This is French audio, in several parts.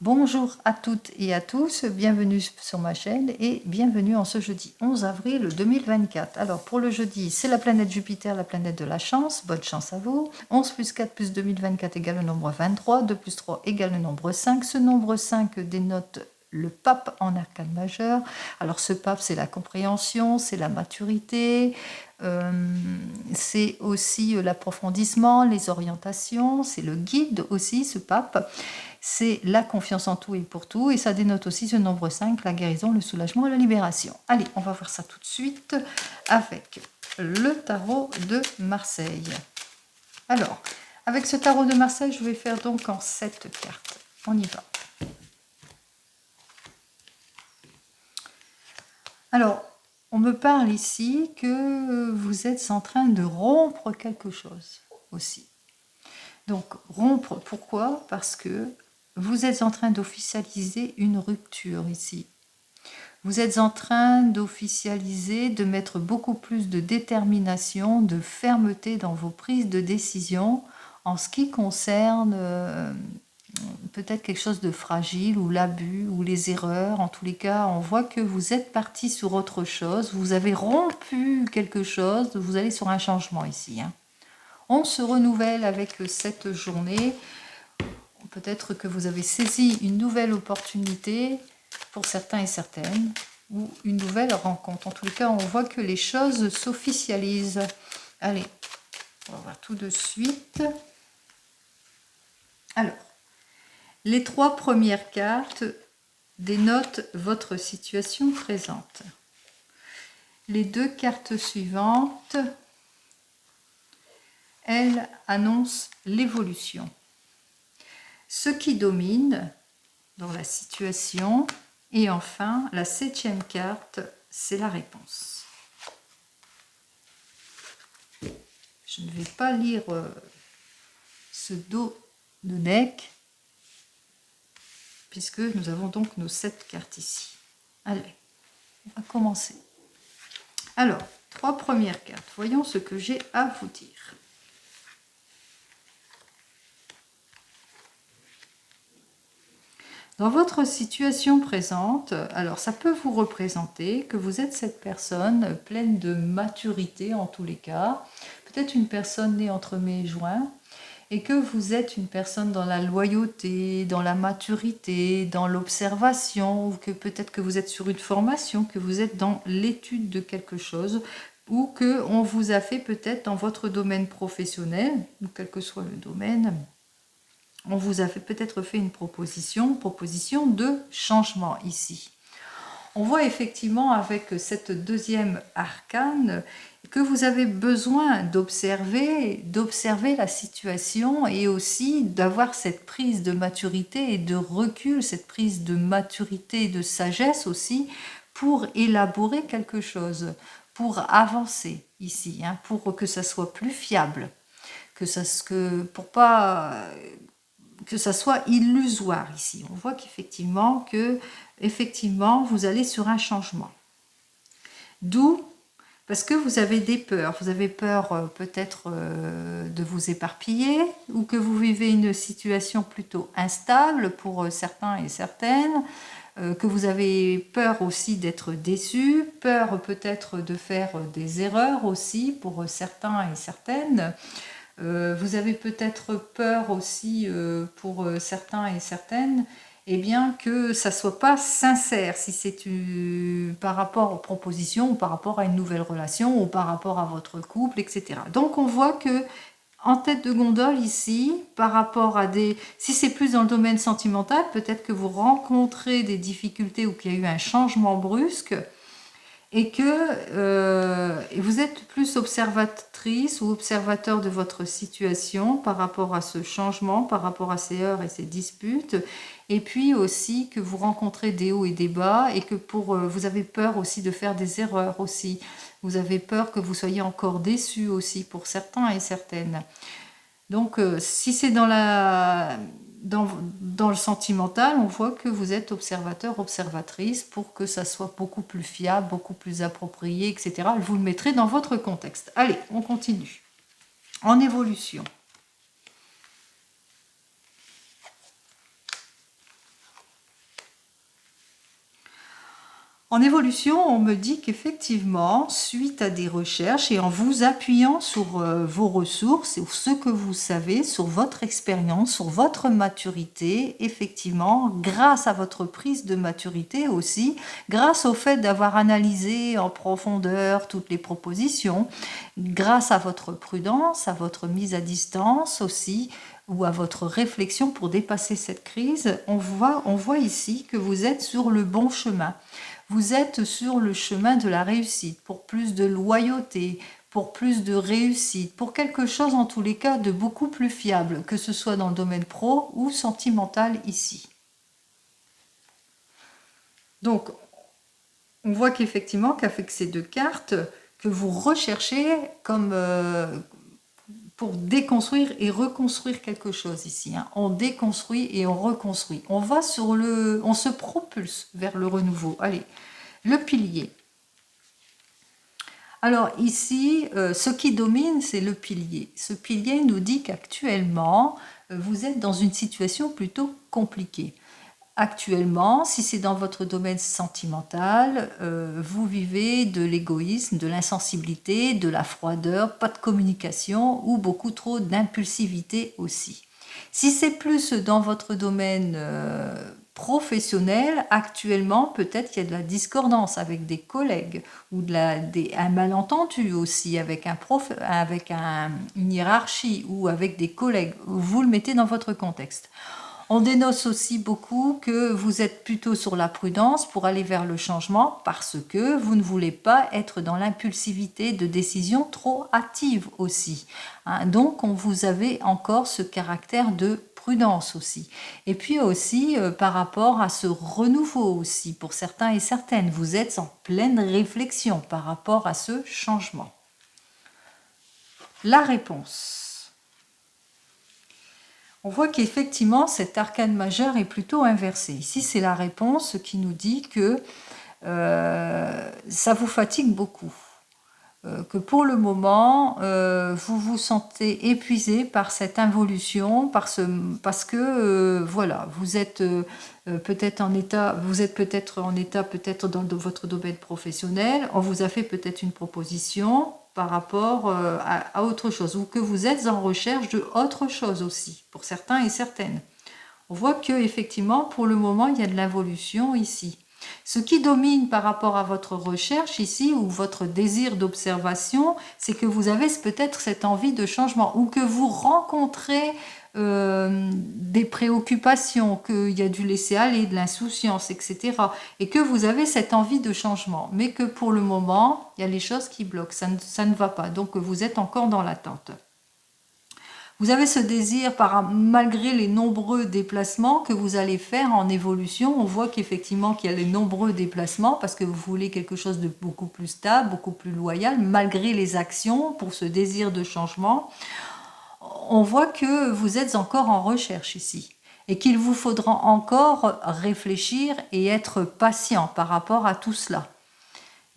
Bonjour à toutes et à tous, bienvenue sur ma chaîne et bienvenue en ce jeudi 11 avril 2024. Alors pour le jeudi, c'est la planète Jupiter, la planète de la chance, bonne chance à vous. 11 plus 4 plus 2024 égale le nombre 23, 2 plus 3 égale le nombre 5. Ce nombre 5 dénote le pape en arcane majeur. Alors ce pape, c'est la compréhension, c'est la maturité, c'est aussi l'approfondissement, les orientations, c'est le guide aussi, ce pape. C'est la confiance en tout et pour tout, et ça dénote aussi ce nombre 5, la guérison, le soulagement et la libération. Allez, on va voir ça tout de suite avec le tarot de Marseille. Alors, avec ce tarot de Marseille, je vais faire donc en 7 cartes. On y va. Alors, on me parle ici que vous êtes en train de rompre quelque chose aussi. Donc, rompre, pourquoi? Parce que vous êtes en train d'officialiser une rupture ici. Vous êtes en train d'officialiser, de mettre beaucoup plus de détermination, de fermeté dans vos prises de décision en ce qui concerne peut-être quelque chose de fragile ou l'abus ou les erreurs. En tous les cas, on voit que vous êtes parti sur autre chose, vous avez rompu quelque chose, vous allez sur un changement ici. On se renouvelle avec cette journée. Peut-être que vous avez saisi une nouvelle opportunité pour certains et certaines, ou une nouvelle rencontre. En tout cas, on voit que les choses s'officialisent. Allez, on va voir tout de suite. Alors, les 3 premières cartes dénotent votre situation présente. Les 2 cartes suivantes, elles annoncent l'évolution. Ce qui domine dans la situation. Et enfin, la 7e carte, c'est la réponse. Je ne vais pas lire ce dos de deck, puisque nous avons donc nos 7 cartes ici. Allez, on va commencer. Alors, 3 premières cartes. Voyons ce que j'ai à vous dire. Dans votre situation présente, alors ça peut vous représenter que vous êtes cette personne pleine de maturité en tous les cas, peut-être une personne née entre mai et juin, et que vous êtes une personne dans la loyauté, dans la maturité, dans l'observation, ou que peut-être que vous êtes sur une formation, que vous êtes dans l'étude de quelque chose, ou que on vous a fait peut-être dans votre domaine professionnel, ou quel que soit le domaine, on vous a peut-être fait une proposition de changement ici. On voit effectivement avec cette 2e arcane que vous avez besoin d'observer la situation et aussi d'avoir cette prise de maturité et de recul, cette prise de maturité et de sagesse aussi pour élaborer quelque chose, pour avancer ici, pour que ça soit plus fiable, pour pas que ça soit illusoire ici. On voit qu'effectivement vous allez sur un changement. D'où, parce que vous avez des peurs. Vous avez peur peut-être de vous éparpiller ou que vous vivez une situation plutôt instable pour certains et certaines, que vous avez peur aussi d'être déçu, peur peut-être de faire des erreurs aussi pour certains et certaines. Vous avez peut-être peur aussi pour certains et certaines, eh bien que ça soit pas sincère, si c'est par rapport aux propositions ou par rapport à une nouvelle relation ou par rapport à votre couple, etc. Donc on voit que en tête de gondole ici, par rapport à si c'est plus dans le domaine sentimental, peut-être que vous rencontrez des difficultés ou qu'il y a eu un changement brusque, et que vous êtes plus observatrice ou observateur de votre situation par rapport à ce changement, par rapport à ces heurts et ces disputes, et puis aussi que vous rencontrez des hauts et des bas, et que vous avez peur aussi de faire des erreurs aussi. Vous avez peur que vous soyez encore déçus aussi pour certains et certaines. Donc, si c'est dans le sentimental, on voit que vous êtes observateur, observatrice pour que ça soit beaucoup plus fiable, beaucoup plus approprié, etc. Vous le mettrez dans votre contexte. Allez, on continue. En évolution. En évolution, on me dit qu'effectivement, suite à des recherches et en vous appuyant sur vos ressources, sur ce que vous savez, sur votre expérience, sur votre maturité, effectivement, grâce à votre prise de maturité aussi, grâce au fait d'avoir analysé en profondeur toutes les propositions, grâce à votre prudence, à votre mise à distance aussi, ou à votre réflexion pour dépasser cette crise, on voit ici que vous êtes sur le bon chemin. Vous êtes sur le chemin de la réussite, pour plus de loyauté, pour plus de réussite, pour quelque chose en tous les cas de beaucoup plus fiable, que ce soit dans le domaine pro ou sentimental ici. Donc, on voit qu'effectivement, qu'avec ces deux cartes, que vous recherchez comme pour déconstruire et reconstruire quelque chose ici. Hein. On déconstruit et on reconstruit. On va on se propulse vers le renouveau. Allez, le pilier. Alors ici, ce qui domine, c'est le pilier. Ce pilier nous dit qu'actuellement, vous êtes dans une situation plutôt compliquée. Actuellement, si c'est dans votre domaine sentimental, vous vivez de l'égoïsme, de l'insensibilité, de la froideur, pas de communication ou beaucoup trop d'impulsivité aussi. Si c'est plus dans votre domaine professionnel, actuellement, peut-être qu'il y a de la discordance avec des collègues ou un malentendu aussi avec une hiérarchie ou avec des collègues. Vous le mettez dans votre contexte. On dénonce aussi beaucoup que vous êtes plutôt sur la prudence pour aller vers le changement parce que vous ne voulez pas être dans l'impulsivité de décision trop hâtive aussi. Hein, donc, vous avez encore ce caractère de prudence aussi. Et puis aussi par rapport à ce renouveau aussi, pour certains et certaines, vous êtes en pleine réflexion par rapport à ce changement. La réponse. On voit qu'effectivement, cet arcane majeur est plutôt inversé. Ici, c'est la réponse qui nous dit que ça vous fatigue beaucoup. Que pour le moment, vous vous sentez épuisé par cette involution, parce que voilà, vous êtes peut-être en état, peut-être dans votre domaine professionnel, on vous a fait peut-être une proposition par rapport à autre chose, ou que vous êtes en recherche de autre chose aussi, pour certains et certaines. On voit que effectivement, pour le moment, il y a de l'involution ici. Ce qui domine par rapport à votre recherche ici, ou votre désir d'observation, c'est que vous avez peut-être cette envie de changement, ou que vous rencontrez des préoccupations, qu'il y a du laisser-aller, de l'insouciance, etc. Et que vous avez cette envie de changement, mais que pour le moment, il y a les choses qui bloquent, ça ne va pas, donc vous êtes encore dans l'attente. Vous avez ce désir, malgré les nombreux déplacements que vous allez faire en évolution. On voit qu'effectivement qu'il y a les nombreux déplacements parce que vous voulez quelque chose de beaucoup plus stable, beaucoup plus loyal, malgré les actions pour ce désir de changement. On voit que vous êtes encore en recherche ici et qu'il vous faudra encore réfléchir et être patient par rapport à tout cela.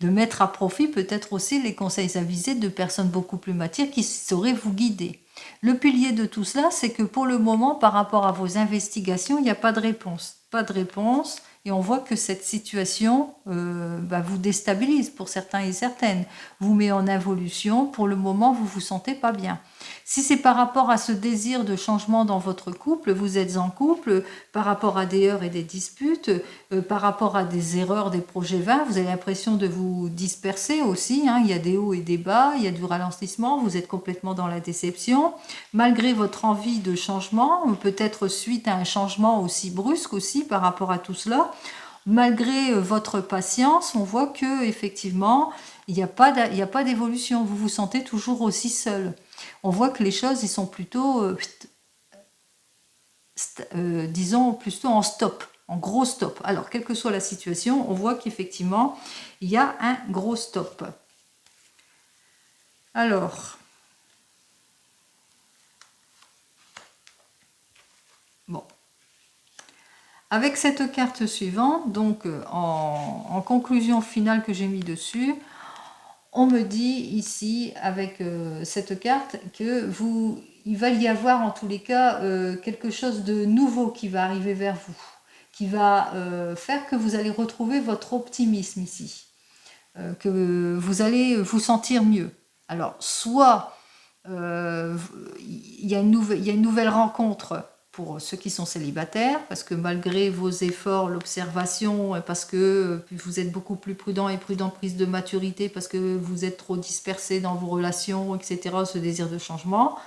De mettre à profit peut-être aussi les conseils avisés de personnes beaucoup plus matures qui sauraient vous guider. Le pilier de tout cela, c'est que pour le moment, par rapport à vos investigations, il n'y a pas de réponse. Pas de réponse, et on voit que cette situation vous déstabilise pour certains et certaines, vous met en involution. Pour le moment, vous ne vous sentez pas bien. Si c'est par rapport à ce désir de changement dans votre couple, vous êtes en couple, par rapport à des heurts et des disputes, par rapport à des erreurs, des projets vains, vous avez l'impression de vous disperser aussi, hein. Il y a des hauts et des bas, il y a du ralentissement, vous êtes complètement dans la déception, malgré votre envie de changement, peut-être suite à un changement aussi brusque aussi par rapport à tout cela, malgré votre patience, on voit que effectivement il n'y a pas d'évolution, vous vous sentez toujours aussi seul. On voit que les choses, ils sont plutôt, disons, plutôt en stop, en gros stop. Alors, quelle que soit la situation, on voit qu'effectivement, il y a un gros stop. Alors, bon. Avec cette carte suivante, donc en conclusion finale que j'ai mis dessus, on me dit ici, avec cette carte, que il va y avoir en tous les cas quelque chose de nouveau qui va arriver vers vous. qui va faire que vous allez retrouver votre optimisme ici, que vous allez vous sentir mieux. Alors, soit il y a une nouvelle rencontre pour ceux qui sont célibataires, parce que malgré vos efforts, l'observation, parce que vous êtes beaucoup plus prudent et prudent, prise de maturité, parce que vous êtes trop dispersé dans vos relations, etc., ce désir de changement,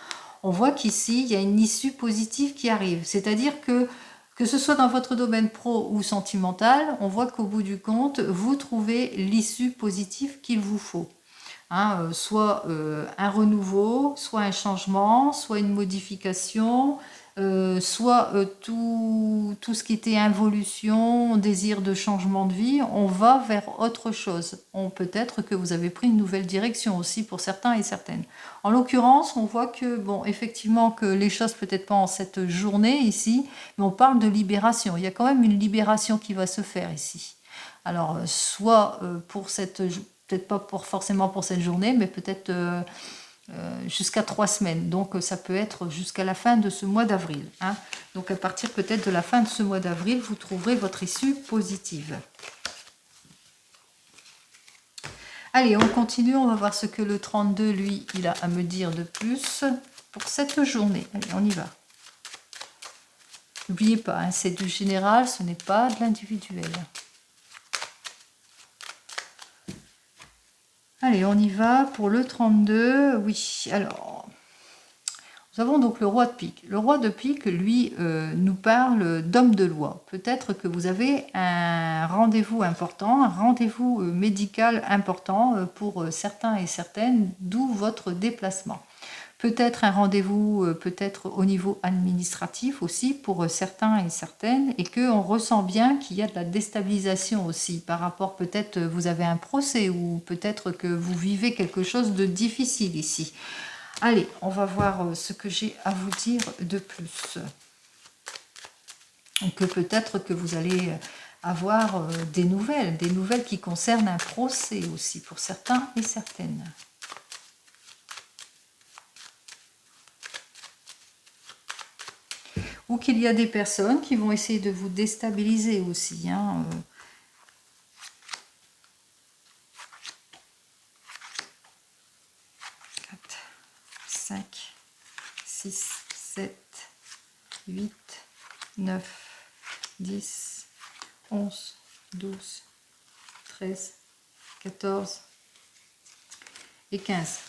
on voit qu'ici, il y a une issue positive qui arrive. C'est-à-dire que ce soit dans votre domaine pro ou sentimental, on voit qu'au bout du compte, vous trouvez l'issue positive qu'il vous faut. Hein, soit un renouveau, soit un changement, soit une modification, soit tout ce qui était involution, désir de changement de vie, on va vers autre chose. Peut-être que vous avez pris une nouvelle direction aussi pour certains et certaines. En l'occurrence, on voit que, bon, effectivement, que les choses peut-être pas en cette journée ici, mais on parle de libération. Il y a quand même une libération qui va se faire ici. Alors, soit pour cette peut-être pas forcément pour cette journée, mais peut-être jusqu'à 3 semaines. Donc ça peut être jusqu'à la fin de ce mois d'avril. Hein. Donc à partir peut-être de la fin de ce mois d'avril, vous trouverez votre issue positive. Allez, on continue, on va voir ce que le 32, lui, il a à me dire de plus pour cette journée. Allez, on y va. N'oubliez pas, hein, c'est du général, ce n'est pas de l'individuel. Allez, on y va pour le 32. Oui, alors, nous avons donc le roi de pique. Le roi de pique, lui, nous parle d'homme de loi. Peut-être que vous avez un rendez-vous important, un rendez-vous médical important pour certains et certaines, d'où votre déplacement. Peut-être un rendez-vous, peut-être au niveau administratif aussi pour certains et certaines, et qu'on ressent bien qu'il y a de la déstabilisation aussi par rapport, peut-être vous avez un procès ou peut-être que vous vivez quelque chose de difficile ici. Allez, on va voir ce que j'ai à vous dire de plus. Donc peut-être que vous allez avoir des nouvelles qui concernent un procès aussi pour certains et certaines. Ou qu'il y a des personnes qui vont essayer de vous déstabiliser aussi. Hein. 4, 5, 6, 7, 8, 9, 10, 11, 12, 13, 14 et 15.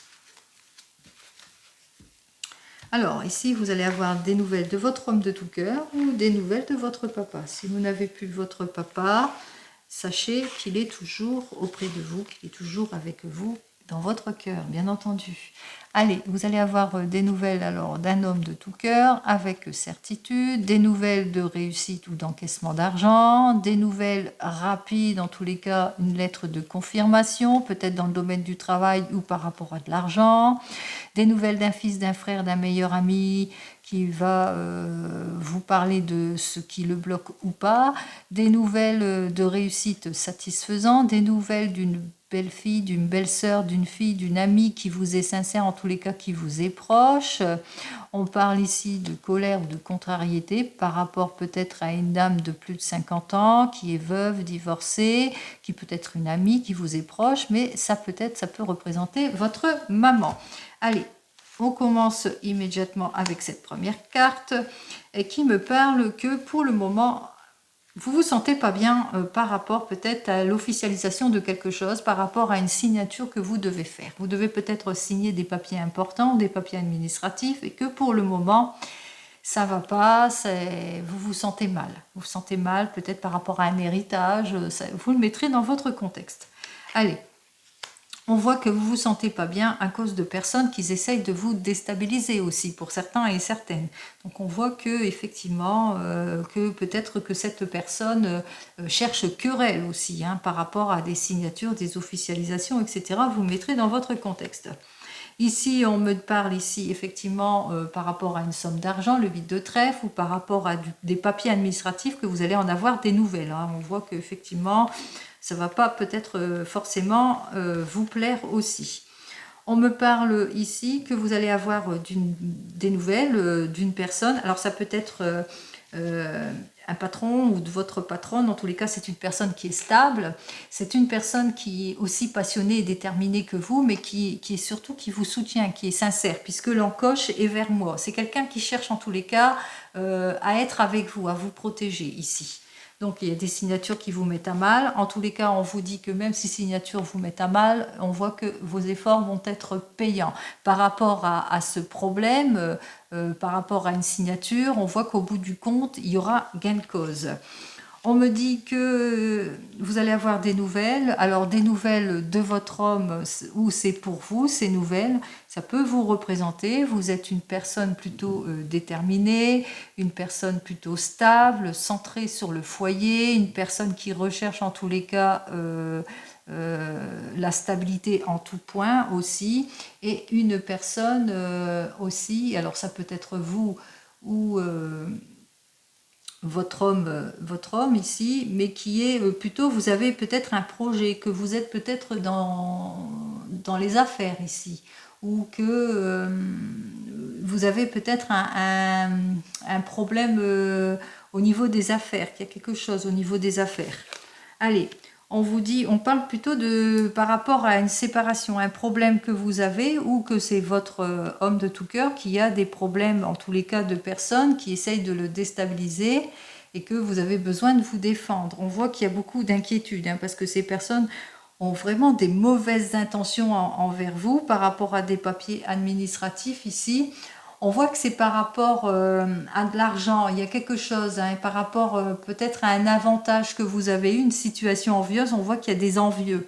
Alors, ici, vous allez avoir des nouvelles de votre homme de tout cœur ou des nouvelles de votre papa. Si vous n'avez plus votre papa, sachez qu'il est toujours auprès de vous, qu'il est toujours avec vous dans votre cœur, bien entendu. Allez, vous allez avoir des nouvelles alors d'un homme de tout cœur avec certitude, des nouvelles de réussite ou d'encaissement d'argent, des nouvelles rapides, en tous les cas une lettre de confirmation, peut-être dans le domaine du travail ou par rapport à de l'argent, des nouvelles d'un fils, d'un frère, d'un meilleur ami qui va vous parler de ce qui le bloque ou pas, des nouvelles de réussite satisfaisante, des nouvelles d'une belle fille, d'une belle sœur, d'une fille, d'une amie qui vous est sincère, en tous les cas qui vous est proche. On parle ici de colère ou de contrariété par rapport peut-être à une dame de plus de 50 ans qui est veuve, divorcée, qui peut être une amie qui vous est proche, mais ça peut représenter votre maman. Allez, on commence immédiatement avec cette première carte et qui me parle que pour le moment, vous vous sentez pas bien par rapport peut-être à l'officialisation de quelque chose, par rapport à une signature que vous devez faire. Vous devez peut-être signer des papiers importants, des papiers administratifs, et que pour le moment, ça va pas, vous vous sentez mal. Vous vous sentez mal peut-être par rapport à un héritage, vous le mettrez dans votre contexte. Allez. On voit que vous vous sentez pas bien à cause de personnes qui essayent de vous déstabiliser aussi, pour certains et certaines. Donc on voit que effectivement, que peut-être que cette personne cherche querelle aussi, hein, par rapport à des signatures, des officialisations, etc. Vous le mettrez dans votre contexte. Ici, on me parle ici effectivement par rapport à une somme d'argent, le 8 de trèfle, ou par rapport à des papiers administratifs que vous allez en avoir des nouvelles. Hein. On voit qu'effectivement, ça ne va pas peut-être forcément vous plaire aussi. On me parle ici que vous allez avoir des nouvelles d'une personne. Alors ça peut être un patron ou de votre patronne. En tous les cas, c'est une personne qui est stable. C'est une personne qui est aussi passionnée et déterminée que vous, mais qui est surtout qui vous soutient, qui est sincère, puisque l'encoche est vers moi. C'est quelqu'un qui cherche en tous les cas à être avec vous, à vous protéger ici. Donc il y a des signatures qui vous mettent à mal. En tous les cas, on vous dit que même si ces signatures vous mettent à mal, on voit que vos efforts vont être payants. Par rapport à ce problème, par rapport à une signature, on voit qu'au bout du compte, il y aura gain de cause. On me dit que vous allez avoir des nouvelles. Alors des nouvelles de votre homme ou c'est pour vous, ces nouvelles. Ça peut vous représenter. Vous êtes une personne plutôt déterminée, une personne plutôt stable, centrée sur le foyer, une personne qui recherche en tous les cas la stabilité en tout point aussi. Et une personne aussi, alors ça peut être vous ou votre homme ici, mais qui est plutôt, vous avez peut-être un projet, que vous êtes peut-être dans les affaires ici, ou que vous avez peut-être un problème au niveau des affaires, qu'il y a quelque chose au niveau des affaires. Allez, on vous dit, on parle plutôt de par rapport à une séparation, un problème que vous avez ou que c'est votre homme de tout cœur qui a des problèmes, en tous les cas de personnes qui essayent de le déstabiliser et que vous avez besoin de vous défendre. On voit qu'il y a beaucoup d'inquiétude parce que ces personnes ont vraiment des mauvaises intentions envers vous par rapport à des papiers administratifs ici. On voit que c'est par rapport à de l'argent, il y a quelque chose, par rapport peut-être à un avantage que vous avez eu, une situation envieuse, on voit qu'il y a des envieux,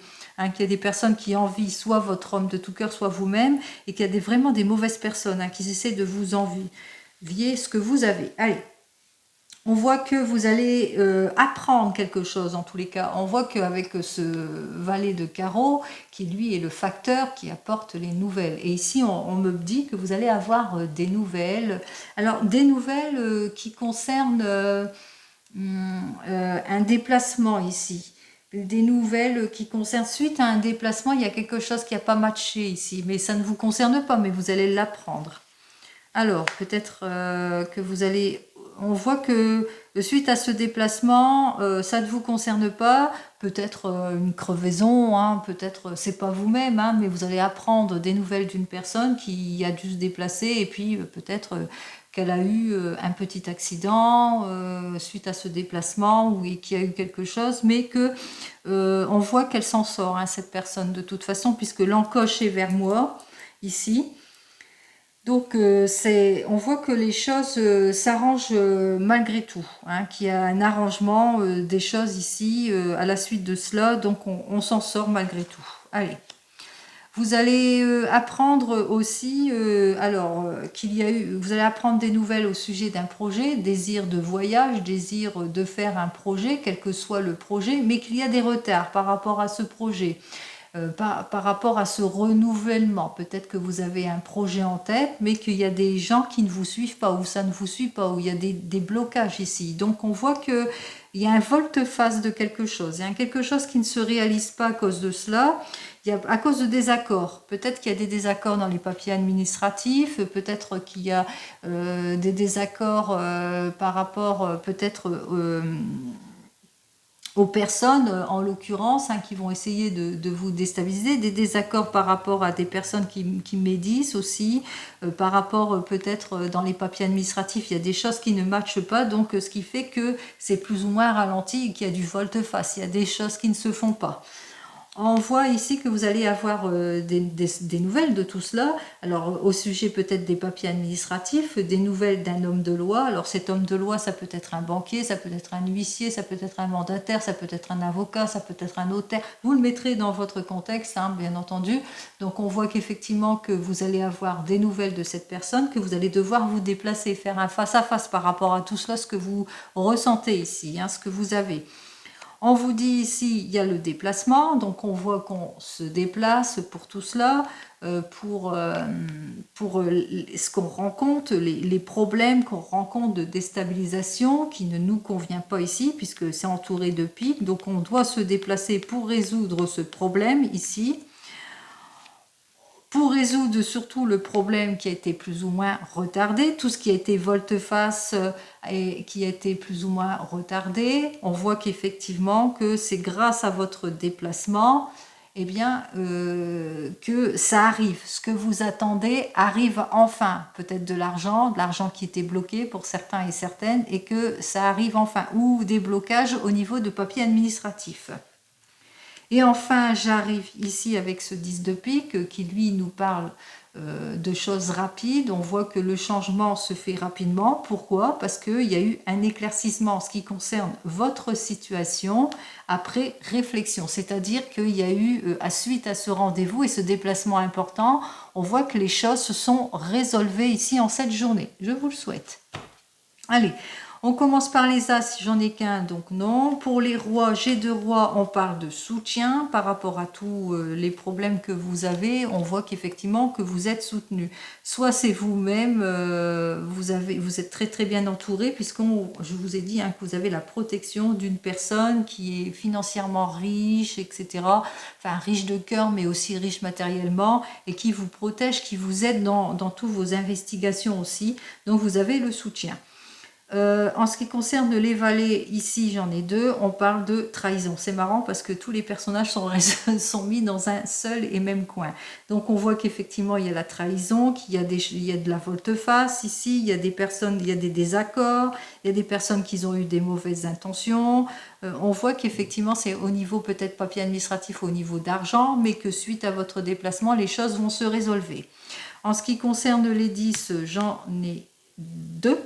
qu'il y a des personnes qui envient soit votre homme de tout cœur, soit vous-même, et qu'il y a vraiment des mauvaises personnes qui essaient de vous envier ce que vous avez. Allez, on voit que vous allez apprendre quelque chose en tous les cas. On voit qu'avec ce valet de carreau, qui lui est le facteur qui apporte les nouvelles. Et ici, on me dit que vous allez avoir des nouvelles. Alors, des nouvelles qui concernent un déplacement ici. Des nouvelles qui concernent, suite à un déplacement, il y a quelque chose qui n'a pas matché ici. Mais ça ne vous concerne pas, mais vous allez l'apprendre. Alors, peut-être que vous allez... On voit que suite à ce déplacement, ça ne vous concerne pas. Peut-être une crevaison, peut-être c'est pas vous-même, mais vous allez apprendre des nouvelles d'une personne qui a dû se déplacer et puis peut-être qu'elle a eu un petit accident suite à ce déplacement ou qu'il y a eu quelque chose, mais que on voit qu'elle s'en sort, cette personne de toute façon, puisque l'encoche est vers moi ici. Donc on voit que les choses s'arrangent malgré tout, qu'il y a un arrangement des choses ici à la suite de cela, donc on s'en sort malgré tout. Allez, vous allez apprendre aussi, vous allez apprendre des nouvelles au sujet d'un projet, désir de voyage, désir de faire un projet, quel que soit le projet, mais qu'il y a des retards par rapport à ce projet. Par rapport à ce renouvellement. Peut-être que vous avez un projet en tête, mais qu'il y a des gens qui ne vous suivent pas, ou ça ne vous suit pas, ou il y a des blocages ici. Donc on voit qu'il y a un volte-face de quelque chose. Il y a quelque chose qui ne se réalise pas à cause de cela. Il y a, à cause de désaccords. Peut-être qu'il y a des désaccords dans les papiers administratifs, peut-être qu'il y a des désaccords par rapport peut-être aux personnes, en l'occurrence, qui vont essayer de vous déstabiliser, des désaccords par rapport à des personnes qui médisent aussi, par rapport peut-être dans les papiers administratifs, il y a des choses qui ne matchent pas, donc ce qui fait que c'est plus ou moins ralenti et qu'il y a du volte-face, il y a des choses qui ne se font pas. On voit ici que vous allez avoir des nouvelles de tout cela. Alors, au sujet peut-être des papiers administratifs, des nouvelles d'un homme de loi. Alors, cet homme de loi, ça peut être un banquier, ça peut être un huissier, ça peut être un mandataire, ça peut être un avocat, ça peut être un notaire. Vous le mettrez dans votre contexte, bien entendu. Donc, on voit qu'effectivement, que vous allez avoir des nouvelles de cette personne, que vous allez devoir vous déplacer, faire un face-à-face par rapport à tout cela, ce que vous ressentez ici, ce que vous avez. On vous dit ici, il y a le déplacement, donc on voit qu'on se déplace pour tout cela, pour ce qu'on rencontre, les problèmes qu'on rencontre de déstabilisation qui ne nous convient pas ici, puisque c'est entouré de pics, donc on doit se déplacer pour résoudre ce problème ici. pour résoudre surtout le problème qui a été plus ou moins retardé, tout ce qui a été volte-face et qui a été plus ou moins retardé. On voit qu'effectivement que c'est grâce à votre déplacement, eh bien, que ça arrive. Ce que vous attendez arrive enfin. Peut-être de l'argent qui était bloqué pour certains et certaines, et que ça arrive enfin. Ou des blocages au niveau de papier administratif. Et enfin, j'arrive ici avec ce 10 de pique qui, lui, nous parle de choses rapides. On voit que le changement se fait rapidement. Pourquoi? Parce qu'il y a eu un éclaircissement en ce qui concerne votre situation après réflexion. C'est-à-dire qu'il y a eu, suite à ce rendez-vous et ce déplacement important, on voit que les choses se sont résolvées ici en cette journée. Je vous le souhaite. Allez, on commence par les As, si j'en ai qu'un, donc non. Pour les Rois, j'ai 2 Rois, on parle de soutien par rapport à tous les problèmes que vous avez. On voit qu'effectivement que vous êtes soutenu. Soit c'est vous-même, vous êtes très très bien entouré, je vous ai dit que vous avez la protection d'une personne qui est financièrement riche, etc. Enfin, riche de cœur, mais aussi riche matériellement, et qui vous protège, qui vous aide dans toutes vos investigations aussi. Donc vous avez le soutien. En ce qui concerne les valets, ici j'en ai 2, on parle de trahison. C'est marrant parce que tous les personnages sont mis dans un seul et même coin. Donc on voit qu'effectivement il y a la trahison, qu'il y a de la volte-face ici, il y a des personnes, il y a des désaccords, il y a des personnes qui ont eu des mauvaises intentions. On voit qu'effectivement c'est au niveau peut-être papier administratif, au niveau d'argent, mais que suite à votre déplacement, les choses vont se résolver. En ce qui concerne les 10, j'en ai 2.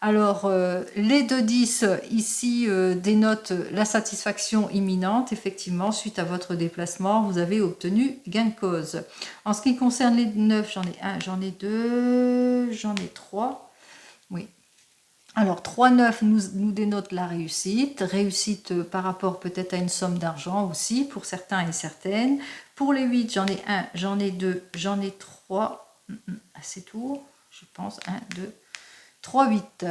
Alors, les 2-10 ici dénotent la satisfaction imminente. Effectivement, suite à votre déplacement, vous avez obtenu gain de cause. En ce qui concerne les 9, j'en ai 1, j'en ai 2, j'en ai 3. Oui. Alors, 3-9 nous dénote la réussite. Réussite par rapport peut-être à une somme d'argent aussi, pour certains et certaines. Pour les 8, j'en ai 1, j'en ai 2, j'en ai 3. C'est tout, je pense. 1, 2, 3, 8.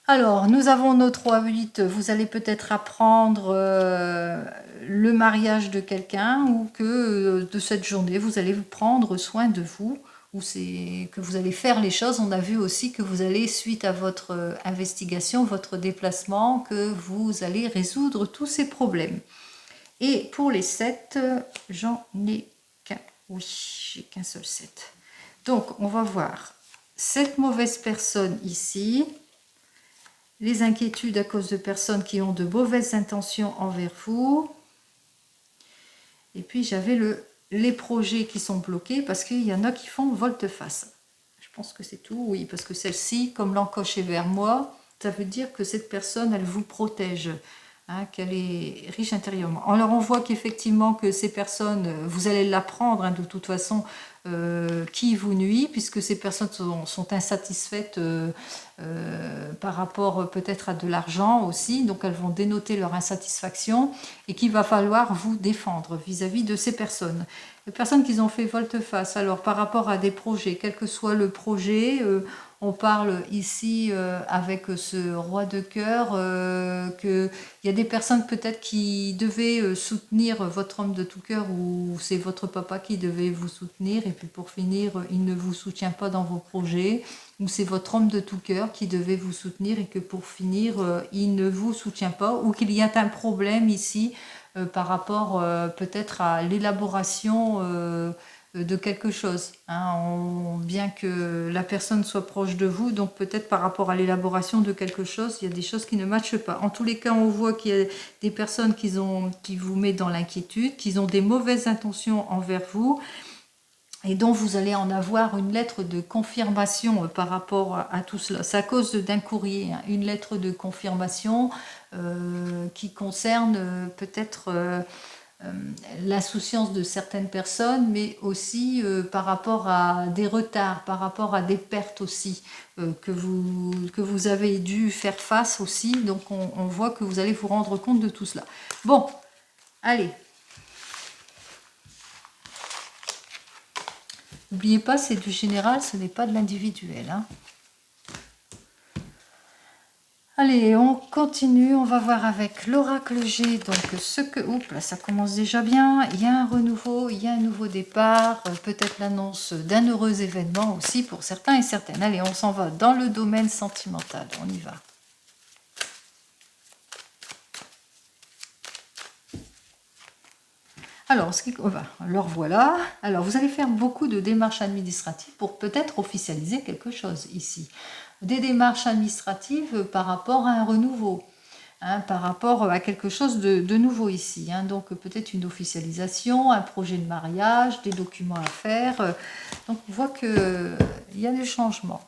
Alors, nous avons nos 3, 8. Vous allez peut-être apprendre le mariage de quelqu'un, ou que de cette journée, vous allez vous prendre soin de vous, ou que vous allez faire les choses. On a vu aussi que vous allez, suite à votre investigation, votre déplacement, que vous allez résoudre tous ces problèmes. Et pour les 7, j'en ai qu'un. Oui, j'ai qu'un seul 7. Donc, on va voir. Cette mauvaise personne ici, les inquiétudes à cause de personnes qui ont de mauvaises intentions envers vous. Et puis j'avais les projets qui sont bloqués parce qu'il y en a qui font volte-face. Je pense que c'est tout, oui, parce que celle-ci, comme l'encoche est vers moi, ça veut dire que cette personne, elle vous protège, qu'elle est riche intérieurement. Alors on voit qu'effectivement que ces personnes, vous allez l'apprendre de toute façon, qui vous nuit, puisque ces personnes sont insatisfaites par rapport peut-être à de l'argent aussi, donc elles vont dénoter leur insatisfaction, et qu'il va falloir vous défendre vis-à-vis de ces personnes. Les personnes qui ont fait volte-face, alors par rapport à des projets, quel que soit le projet, on parle ici avec ce roi de cœur qu'il y a des personnes peut-être qui devaient soutenir votre homme de tout cœur, ou c'est votre papa qui devait vous soutenir, et puis pour finir, il ne vous soutient pas dans vos projets, ou c'est votre homme de tout cœur qui devait vous soutenir et que pour finir, il ne vous soutient pas, ou qu'il y a un problème ici par rapport peut-être à l'élaboration de quelque chose, bien que la personne soit proche de vous, donc peut-être par rapport à l'élaboration de quelque chose, il y a des choses qui ne matchent pas. En tous les cas, on voit qu'il y a des personnes qui vous mettent dans l'inquiétude, qui ont des mauvaises intentions envers vous, et dont vous allez en avoir une lettre de confirmation par rapport à tout cela. C'est à cause d'un courrier, une lettre de confirmation qui concerne peut-être l'insouciance de certaines personnes, mais aussi par rapport à des retards, par rapport à des pertes aussi, que vous avez dû faire face aussi. Donc on voit que vous allez vous rendre compte de tout cela. Bon, allez. N'oubliez pas, c'est du général, ce n'est pas de l'individuel. Allez, on continue, on va voir avec l'oracle G, donc ce que... Oups, là ça commence déjà bien, il y a un renouveau, il y a un nouveau départ, peut-être l'annonce d'un heureux événement aussi pour certains et certaines. Allez, on s'en va dans le domaine sentimental, on y va. Alors, alors voilà, alors vous allez faire beaucoup de démarches administratives pour peut-être officialiser quelque chose ici. Des démarches administratives par rapport à un renouveau. Hein, par rapport à quelque chose de nouveau ici. Hein. Donc peut-être une officialisation, un projet de mariage, des documents à faire. Donc on voit qu'il y a du changement.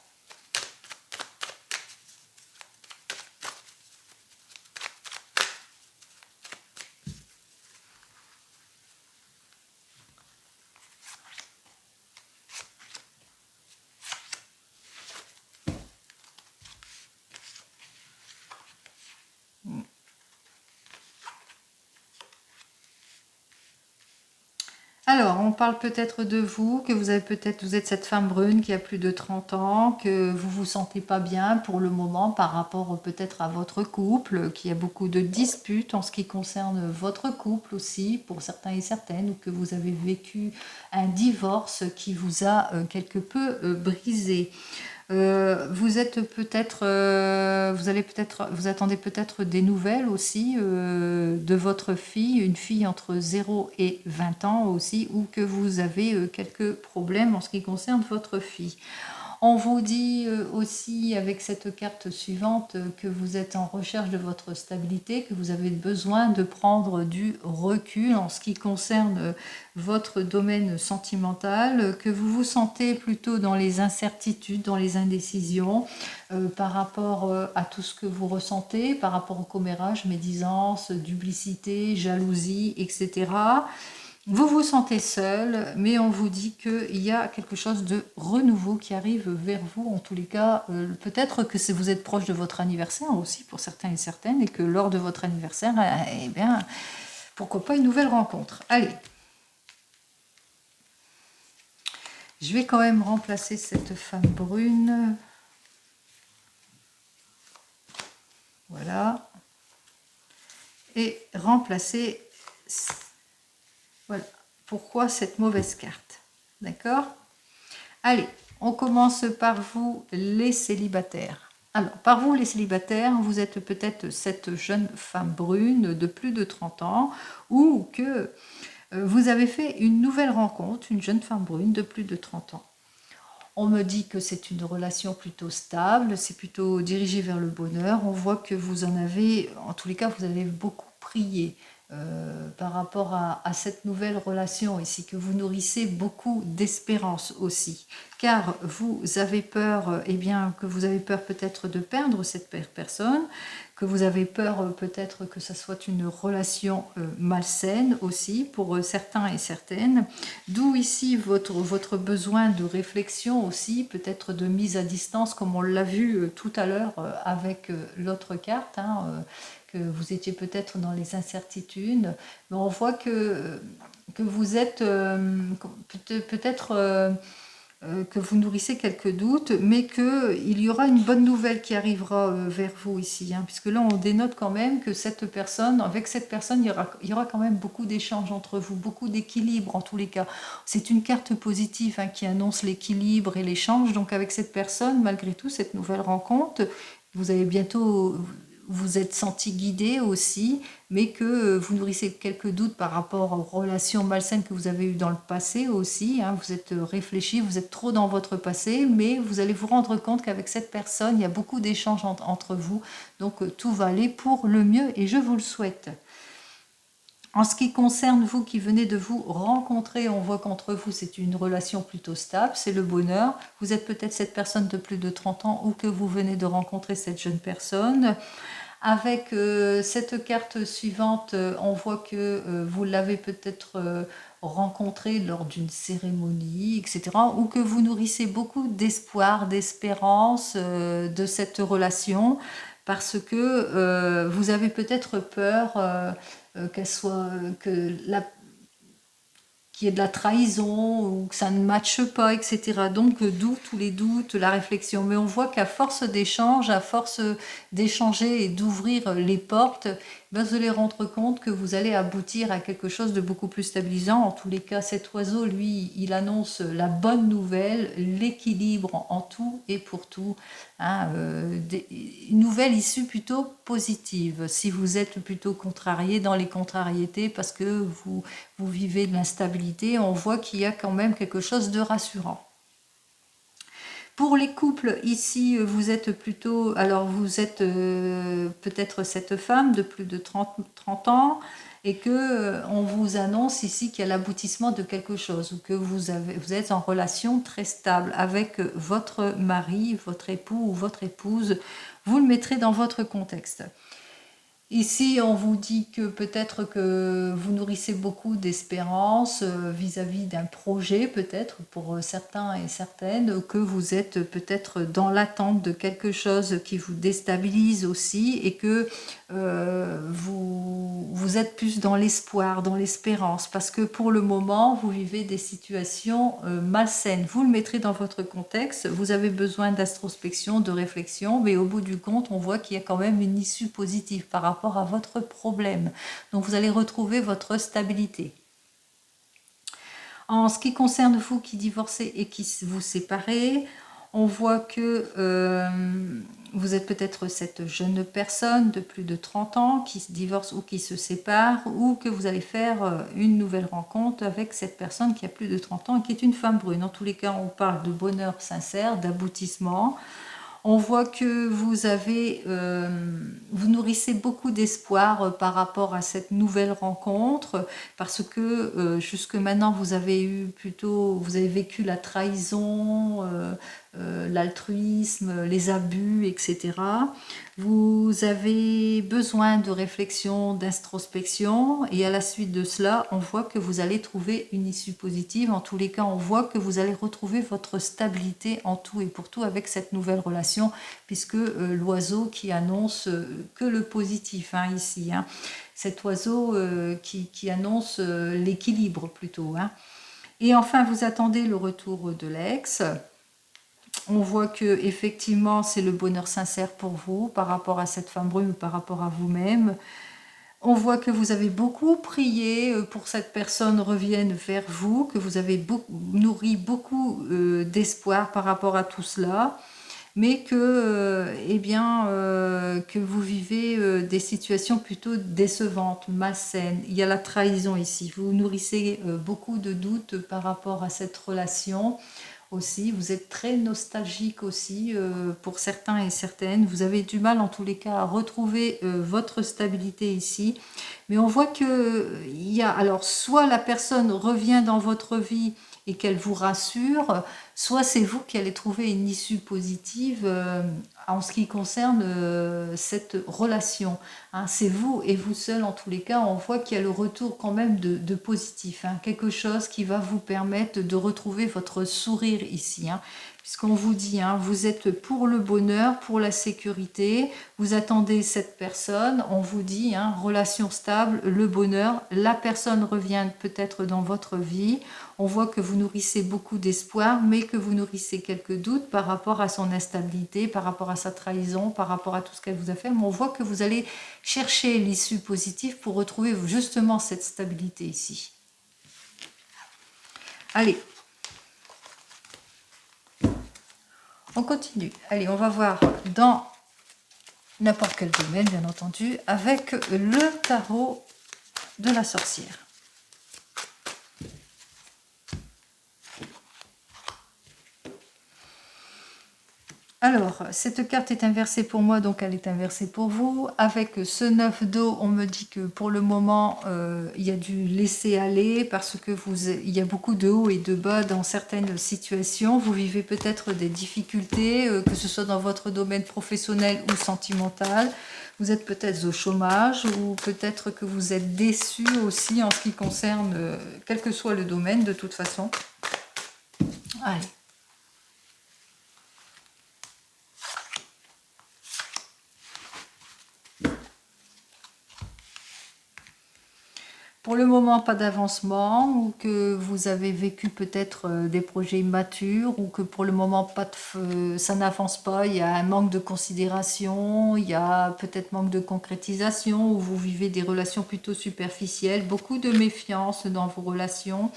Alors, on parle peut-être de vous, que vous êtes cette femme brune qui a plus de 30 ans, que vous vous sentez pas bien pour le moment par rapport peut-être à votre couple, qu'il y a beaucoup de disputes en ce qui concerne votre couple aussi, pour certains et certaines, ou que vous avez vécu un divorce qui vous a quelque peu brisé. Vous êtes peut-être, vous attendez peut-être des nouvelles aussi de votre fille, une fille entre 0 et 20 ans aussi, ou que vous avez quelques problèmes en ce qui concerne votre fille. On vous dit aussi avec cette carte suivante que vous êtes en recherche de votre stabilité, que vous avez besoin de prendre du recul en ce qui concerne votre domaine sentimental, que vous vous sentez plutôt dans les incertitudes, dans les indécisions par rapport à tout ce que vous ressentez, par rapport au commérage, médisance, duplicité, jalousie, etc. Vous vous sentez seul, mais on vous dit qu'il y a quelque chose de renouveau qui arrive vers vous. En tous les cas, peut-être que vous êtes proche de votre anniversaire aussi, pour certains et certaines, et que lors de votre anniversaire, eh bien, pourquoi pas une nouvelle rencontre. Allez. Je vais quand même remplacer cette femme brune. Voilà. Et remplacer... Voilà. Pourquoi cette mauvaise carte? D'accord? Allez, on commence par vous, les célibataires. Alors, par vous, les célibataires, vous êtes peut-être cette jeune femme brune de plus de 30 ans ou que vous avez fait une nouvelle rencontre, une jeune femme brune de plus de 30 ans. On me dit que c'est une relation plutôt stable, c'est plutôt dirigé vers le bonheur. On voit que vous en avez, en tous les cas, vous avez beaucoup prié par rapport à cette nouvelle relation ici, que vous nourrissez beaucoup d'espérance aussi. Car vous avez peur, eh bien, que vous avez peur peut-être de perdre cette personne, que vous avez peur peut-être que ça soit une relation malsaine aussi pour certains et certaines. D'où ici votre besoin de réflexion aussi, peut-être de mise à distance, comme on l'a vu tout à l'heure avec l'autre carte, hein, que vous étiez peut-être dans les incertitudes. Mais on voit que vous êtes peut-être... que vous nourrissez quelques doutes, mais qu'il y aura une bonne nouvelle qui arrivera vers vous ici. Hein, puisque là, on dénote quand même que avec cette personne, il y aura quand même beaucoup d'échanges entre vous, beaucoup d'équilibre en tous les cas. C'est une carte positive hein, qui annonce l'équilibre et l'échange. Donc avec cette personne, malgré tout, cette nouvelle rencontre, vous avez bientôt... Vous êtes senti guidé aussi, mais que vous nourrissez quelques doutes par rapport aux relations malsaines que vous avez eues dans le passé aussi. Hein. Vous êtes réfléchi, vous êtes trop dans votre passé, mais vous allez vous rendre compte qu'avec cette personne, il y a beaucoup d'échanges entre vous. Donc tout va aller pour le mieux et je vous le souhaite. En ce qui concerne vous qui venez de vous rencontrer, on voit qu'entre vous, c'est une relation plutôt stable, c'est le bonheur. Vous êtes peut-être cette personne de plus de 30 ans ou que vous venez de rencontrer cette jeune personne. Avec cette carte suivante, on voit que vous l'avez peut-être rencontré lors d'une cérémonie, etc. Ou que vous nourrissez beaucoup d'espoir, d'espérance de cette relation parce que vous avez peut-être peur qu'elle soit... que qu'il y ait de la trahison ou que ça ne matche pas, etc. Donc d'où tous les doutes, la réflexion. Mais on voit qu'à force d'échange, à force d'échanger et d'ouvrir les portes, ben, vous allez rendre compte que vous allez aboutir à quelque chose de beaucoup plus stabilisant. En tous les cas, cet oiseau, lui, il annonce la bonne nouvelle, l'équilibre en tout et pour tout. Hein, une nouvelle issue plutôt positive. Si vous êtes plutôt contrarié dans les contrariétés parce que vous vivez de l'instabilité, on voit qu'il y a quand même quelque chose de rassurant. Pour les couples, ici, vous êtes plutôt... Alors, vous êtes peut-être cette femme de plus de 30 ans et que on vous annonce ici qu'il y a l'aboutissement de quelque chose ou que vous êtes en relation très stable avec votre mari, votre époux ou votre épouse. Vous le mettrez dans votre contexte. Ici, on vous dit que peut-être que vous nourrissez beaucoup d'espérance vis-à-vis d'un projet, peut-être pour certains et certaines, que vous êtes peut-être dans l'attente de quelque chose qui vous déstabilise aussi et que vous êtes plus dans l'espoir, dans l'espérance, parce que pour le moment, vous vivez des situations malsaines. Vous le mettrez dans votre contexte, vous avez besoin d'introspection, de réflexion, mais au bout du compte, on voit qu'il y a quand même une issue positive par rapport à votre problème. Donc vous allez retrouver votre stabilité. En ce qui concerne vous qui divorcez et qui vous séparez, on voit que vous êtes peut-être cette jeune personne de plus de 30 ans qui se divorce ou qui se sépare, ou que vous allez faire une nouvelle rencontre avec cette personne qui a plus de 30 ans et qui est une femme brune. En tous les cas, on parle de bonheur sincère, d'aboutissement. On voit que vous nourrissez beaucoup d'espoir par rapport à cette nouvelle rencontre, parce que jusque maintenant vous avez vécu la trahison, l'altruisme, les abus, etc. Vous avez besoin de réflexion, d'introspection, et à la suite de cela, on voit que vous allez trouver une issue positive. En tous les cas, on voit que vous allez retrouver votre stabilité en tout et pour tout avec cette nouvelle relation, puisque l'oiseau qui annonce que le positif ici, cet oiseau qui annonce l'équilibre plutôt. Et enfin, vous attendez le retour de l'ex. On voit que effectivement c'est le bonheur sincère pour vous par rapport à cette femme brune ou par rapport à vous-même. On voit que vous avez beaucoup prié pour que cette personne revienne vers vous, que vous avez nourri beaucoup d'espoir par rapport à tout cela, mais que, que vous vivez des situations plutôt décevantes, malsaines. Il y a la trahison ici. Vous nourrissez beaucoup de doutes par rapport à cette relation. Aussi, vous êtes très nostalgique aussi pour certains et certaines. Vous avez du mal en tous les cas à retrouver votre stabilité ici. Mais on voit que il y a alors soit la personne revient dans votre vie et qu'elle vous rassure, soit c'est vous qui allez trouver une issue positive en ce qui concerne cette relation. C'est vous et vous seul en tous les cas. On voit qu'il y a le retour quand même de positif, quelque chose qui va vous permettre de retrouver votre sourire ici. Puisqu'on vous dit, vous êtes pour le bonheur, pour la sécurité, vous attendez cette personne, on vous dit, relation stable, le bonheur, la personne revient peut-être dans votre vie, on voit que vous nourrissez beaucoup d'espoir, mais que vous nourrissez quelques doutes par rapport à son instabilité, par rapport à sa trahison, par rapport à tout ce qu'elle vous a fait, mais on voit que vous allez chercher l'issue positive pour retrouver justement cette stabilité ici. Allez, on continue. Allez, on va voir dans n'importe quel domaine, bien entendu, avec le tarot de la sorcière. Alors, cette carte est inversée pour moi, donc elle est inversée pour vous. Avec ce 9 d'eau, on me dit que pour le moment, il y a du laisser aller parce que il y a beaucoup de hauts et de bas dans certaines situations. Vous vivez peut-être des difficultés, que ce soit dans votre domaine professionnel ou sentimental. Vous êtes peut-être au chômage ou peut-être que vous êtes déçu aussi en ce qui concerne, quel que soit le domaine de toute façon. Allez. Pour le moment, pas d'avancement, ou que vous avez vécu peut-être des projets immatures, ou que pour le moment, pas de ça n'avance pas, il y a un manque de considération, il y a peut-être manque de concrétisation, ou vous vivez des relations plutôt superficielles, beaucoup de méfiance dans vos relations.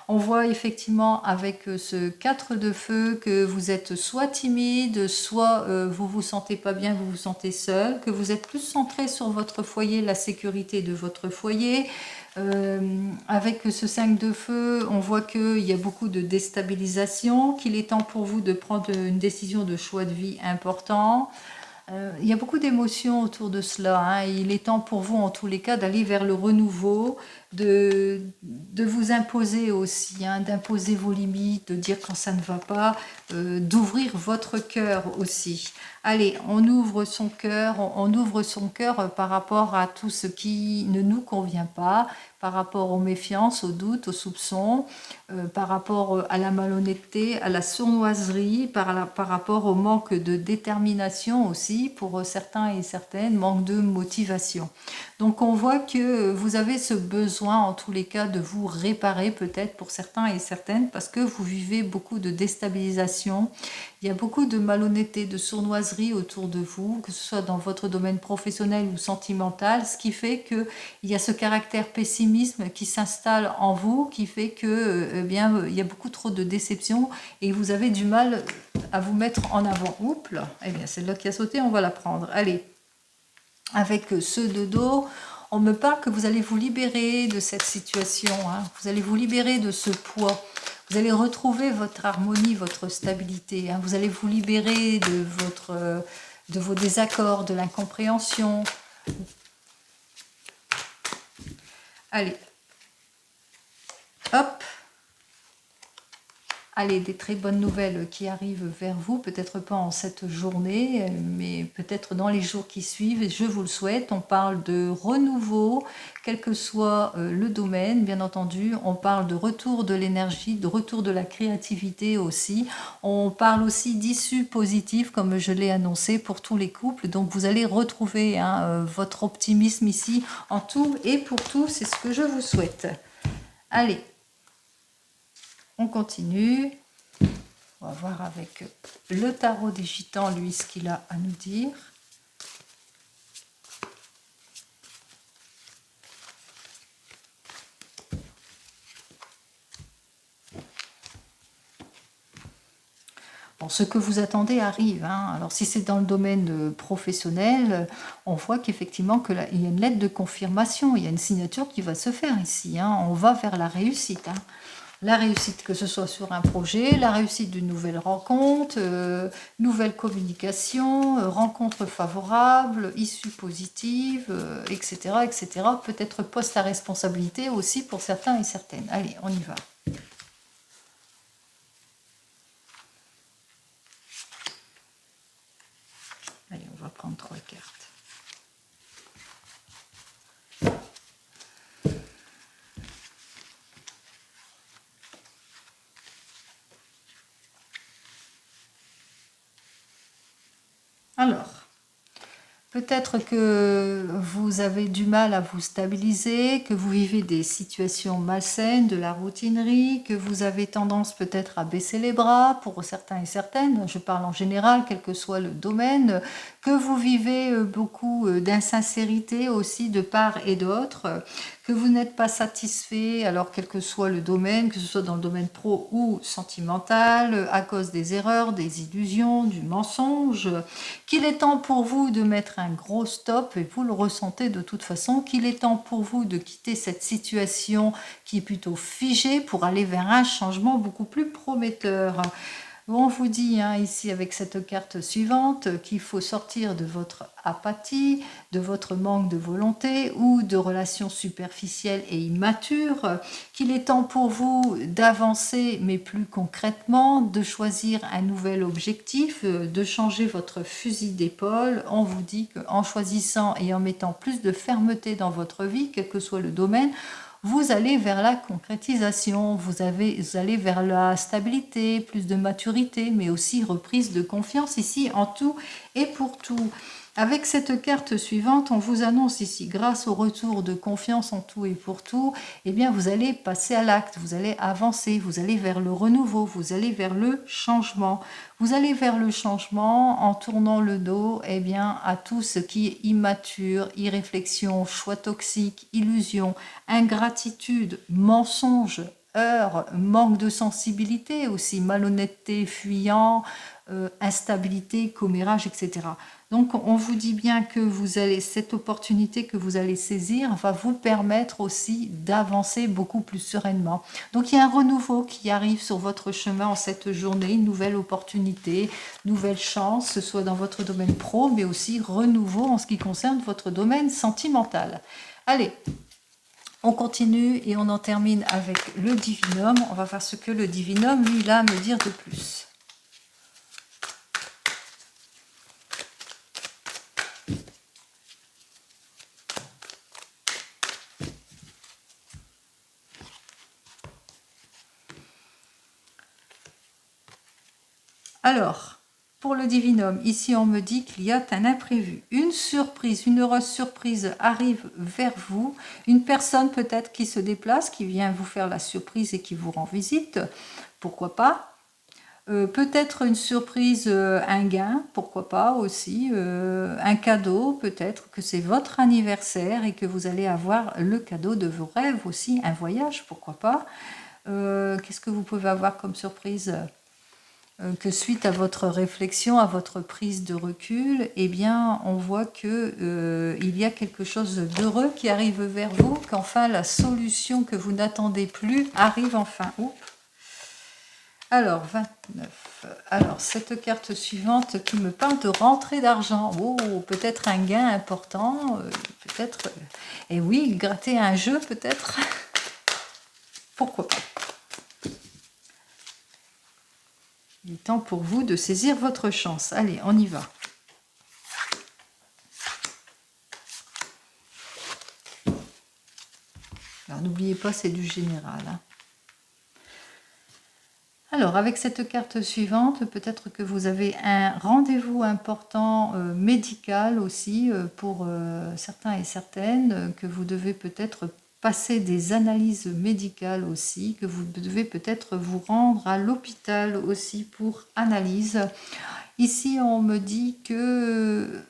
On voit effectivement avec ce 4 de feu que vous êtes soit timide, soit vous vous sentez pas bien, vous vous sentez seul, que vous êtes plus centré sur votre foyer, la sécurité de votre foyer. Avec ce 5 de feu, on voit qu'il y a beaucoup de déstabilisation, qu'il est temps pour vous de prendre une décision de choix de vie important. Il y a beaucoup d'émotions autour de cela, hein. Il est temps pour vous, en tous les cas, d'aller vers le renouveau, de vous imposer aussi, hein, d'imposer vos limites, de dire quand ça ne va pas, d'ouvrir votre cœur aussi. Allez, on ouvre son cœur, on ouvre son cœur par rapport à tout ce qui ne nous convient pas, par rapport aux méfiances, aux doutes, aux soupçons, par rapport à la malhonnêteté, à la sournoiserie, par rapport au manque de détermination aussi, pour certains et certaines, manque de motivation. Donc on voit que vous avez ce besoin, en tous les cas, de vous réparer peut-être pour certains et certaines, parce que vous vivez beaucoup de déstabilisation. Il y a beaucoup de malhonnêteté, de sournoiserie autour de vous, que ce soit dans votre domaine professionnel ou sentimental, ce qui fait qu'il y a ce caractère pessimisme qui s'installe en vous, qui fait que, eh bien, il y a beaucoup trop de déception et vous avez du mal à vous mettre en avant. Oups là, eh bien, celle-là qui a sauté, on va la prendre. Allez, avec ce de dos, on me parle que vous allez vous libérer de cette situation, hein. Vous allez vous libérer de ce poids. Vous allez retrouver votre harmonie, votre stabilité, hein. Vous allez vous libérer de vos désaccords, de l'incompréhension. Allez, hop. Allez, des très bonnes nouvelles qui arrivent vers vous, peut-être pas en cette journée, mais peut-être dans les jours qui suivent, et je vous le souhaite. On parle de renouveau, quel que soit le domaine, bien entendu. On parle de retour de l'énergie, de retour de la créativité aussi. On parle aussi d'issue positive, comme je l'ai annoncé pour tous les couples. Donc vous allez retrouver, hein, votre optimisme ici en tout et pour tout, c'est ce que je vous souhaite. Allez. On continue. On va voir avec le tarot des gitans, lui, ce qu'il a à nous dire. Bon, ce que vous attendez arrive, hein. Alors si c'est dans le domaine professionnel, on voit qu'effectivement il y a une lettre de confirmation, il y a une signature qui va se faire ici, hein. On va vers la réussite, hein. La réussite, que ce soit sur un projet, la réussite d'une nouvelle rencontre, nouvelle communication, rencontre favorable, issue positive, etc., etc. Peut-être poste à responsabilité aussi pour certains et certaines. Allez, on y va. Allez, on va prendre 3 cartes. Alors, peut-être que vous avez du mal à vous stabiliser, que vous vivez des situations malsaines, de la routinerie, que vous avez tendance peut-être à baisser les bras pour certains et certaines, je parle en général, quel que soit le domaine, que vous vivez beaucoup d'insincérité aussi de part et d'autre, que vous n'êtes pas satisfait, alors quel que soit le domaine, que ce soit dans le domaine pro ou sentimental, à cause des erreurs, des illusions, du mensonge, qu'il est temps pour vous de mettre un gros stop, et vous le ressentez de toute façon, qu'il est temps pour vous de quitter cette situation qui est plutôt figée pour aller vers un changement beaucoup plus prometteur. On vous dit, hein, ici avec cette carte suivante, qu'il faut sortir de votre apathie, de votre manque de volonté ou de relations superficielles et immatures, qu'il est temps pour vous d'avancer mais plus concrètement, de choisir un nouvel objectif, de changer votre fusil d'épaule. On vous dit qu'en choisissant et en mettant plus de fermeté dans votre vie, quel que soit le domaine, vous allez vers la concrétisation, vous allez vers la stabilité, plus de maturité, mais aussi reprise de confiance ici en tout et pour tout. Avec cette carte suivante, on vous annonce ici, grâce au retour de confiance en tout et pour tout, eh bien vous allez passer à l'acte, vous allez avancer, vous allez vers le renouveau, vous allez vers le changement. Vous allez vers le changement en tournant le dos eh bien, à tout ce qui est immature, irréflexion, choix toxique, illusion, ingratitude, mensonge, heurts, manque de sensibilité aussi, malhonnêteté, fuyant, instabilité, commérage, etc. Donc on vous dit bien que vous allez, cette opportunité que vous allez saisir va vous permettre aussi d'avancer beaucoup plus sereinement. Donc il y a un renouveau qui arrive sur votre chemin en cette journée, une nouvelle opportunité, nouvelle chance, que ce soit dans votre domaine pro, mais aussi renouveau en ce qui concerne votre domaine sentimental. Allez, on continue et on en termine avec le divinum. On va voir ce que le divinum, lui, il a à me dire de plus. Alors, pour le divinum, ici on me dit qu'il y a un imprévu. Une surprise, une heureuse surprise arrive vers vous. Une personne peut-être qui se déplace, qui vient vous faire la surprise et qui vous rend visite. Pourquoi pas peut-être une surprise, un gain, pourquoi pas aussi, un cadeau, peut-être que c'est votre anniversaire et que vous allez avoir le cadeau de vos rêves aussi, un voyage, pourquoi pas. Qu'est-ce que vous pouvez avoir comme surprise que suite à votre réflexion, à votre prise de recul, eh bien, on voit que il y a quelque chose d'heureux qui arrive vers vous, qu'enfin la solution que vous n'attendez plus arrive enfin. Oups. Alors, 29. Alors, cette carte suivante qui me parle de rentrée d'argent. Oh, peut-être un gain important, peut-être... Et oui, gratter un jeu, peut-être. Pourquoi pas. Il est temps pour vous de saisir votre chance. Allez, on y va. Alors, n'oubliez pas, c'est du général. Hein. Alors, avec cette carte suivante, peut-être que vous avez un rendez-vous important médical aussi pour certains et certaines, que vous devez peut-être passer des analyses médicales aussi, que vous devez peut-être vous rendre à l'hôpital aussi pour analyse. Ici, on me dit que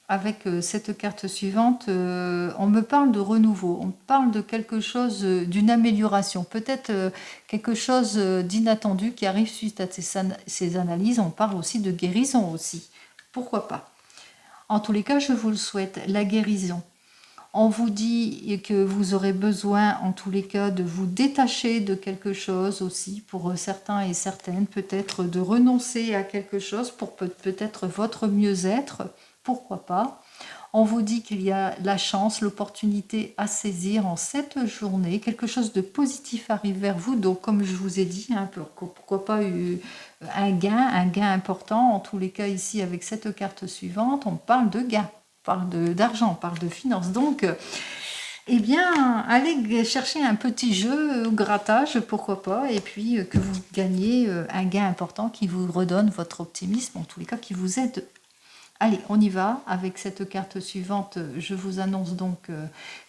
avec cette carte suivante, on me parle de renouveau, on parle de quelque chose, d'une amélioration, peut-être quelque chose d'inattendu qui arrive suite à ces analyses. On parle aussi de guérison aussi, pourquoi pas. En tous les cas, je vous le souhaite, la guérison. On vous dit que vous aurez besoin, en tous les cas, de vous détacher de quelque chose aussi, pour certains et certaines, peut-être de renoncer à quelque chose pour peut-être votre mieux-être, pourquoi pas. On vous dit qu'il y a la chance, l'opportunité à saisir en cette journée, quelque chose de positif arrive vers vous, donc comme je vous ai dit, hein, pourquoi pas un gain important, en tous les cas ici avec cette carte suivante, on parle de gain. On parle d'argent, on parle de finances. Donc, eh bien, allez chercher un petit jeu au grattage, pourquoi pas, et puis que vous gagnez un gain important qui vous redonne votre optimisme, en tous les cas qui vous aide. Allez, on y va. Avec cette carte suivante, je vous annonce donc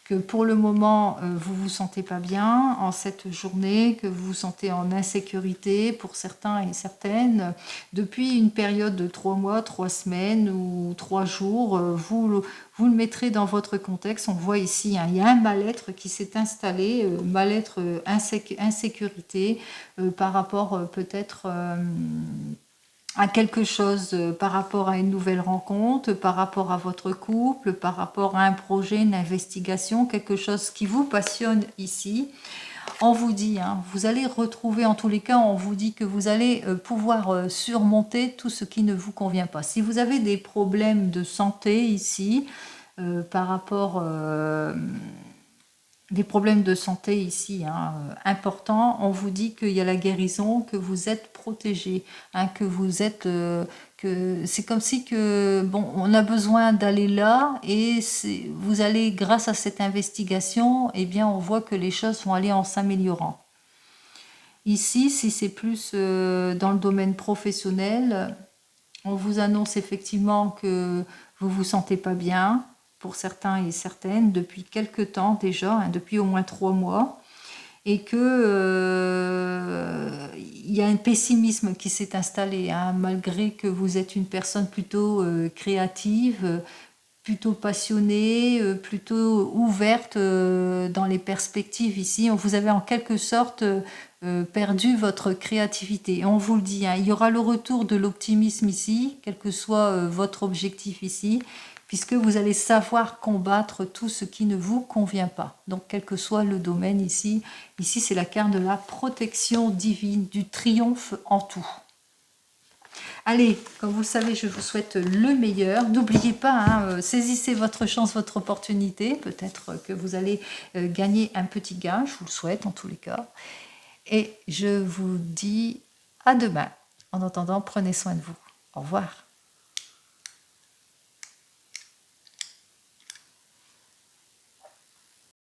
que pour le moment, vous vous sentez pas bien en cette journée, que vous vous sentez en insécurité pour certains et certaines. Depuis une période de 3 mois, 3 semaines ou 3 jours, vous le mettrez dans votre contexte. On voit ici, hein, il y a un mal-être qui s'est installé, mal-être, insécurité par rapport peut-être... à quelque chose par rapport à une nouvelle rencontre, par rapport à votre couple, par rapport à un projet, une investigation, quelque chose qui vous passionne ici. On vous dit, hein, vous allez retrouver, en tous les cas, on vous dit que vous allez pouvoir surmonter tout ce qui ne vous convient pas. Si vous avez des problèmes de santé ici, par rapport... des problèmes de santé ici hein, importants, on vous dit qu'il y a la guérison, que vous êtes protégé, hein, que vous êtes, que c'est comme si que bon, on a besoin d'aller là et vous allez grâce à cette investigation, eh bien on voit que les choses vont aller en s'améliorant. Ici, si c'est plus dans le domaine professionnel, on vous annonce effectivement que vous vous sentez pas bien, pour certains et certaines, depuis quelque temps déjà, hein, depuis au moins 3 mois, et que il y a un pessimisme qui s'est installé, hein, malgré que vous êtes une personne plutôt créative, plutôt passionnée, plutôt ouverte dans les perspectives ici. Vous avez en quelque sorte perdu votre créativité. Et on vous le dit, hein, il y aura le retour de l'optimisme ici, quel que soit votre objectif ici, puisque vous allez savoir combattre tout ce qui ne vous convient pas. Donc, quel que soit le domaine ici, c'est la carte de la protection divine, du triomphe en tout. Allez, comme vous le savez, je vous souhaite le meilleur. N'oubliez pas, hein, saisissez votre chance, votre opportunité. Peut-être que vous allez gagner un petit gain, je vous le souhaite en tous les cas. Et je vous dis à demain. En attendant, prenez soin de vous. Au revoir.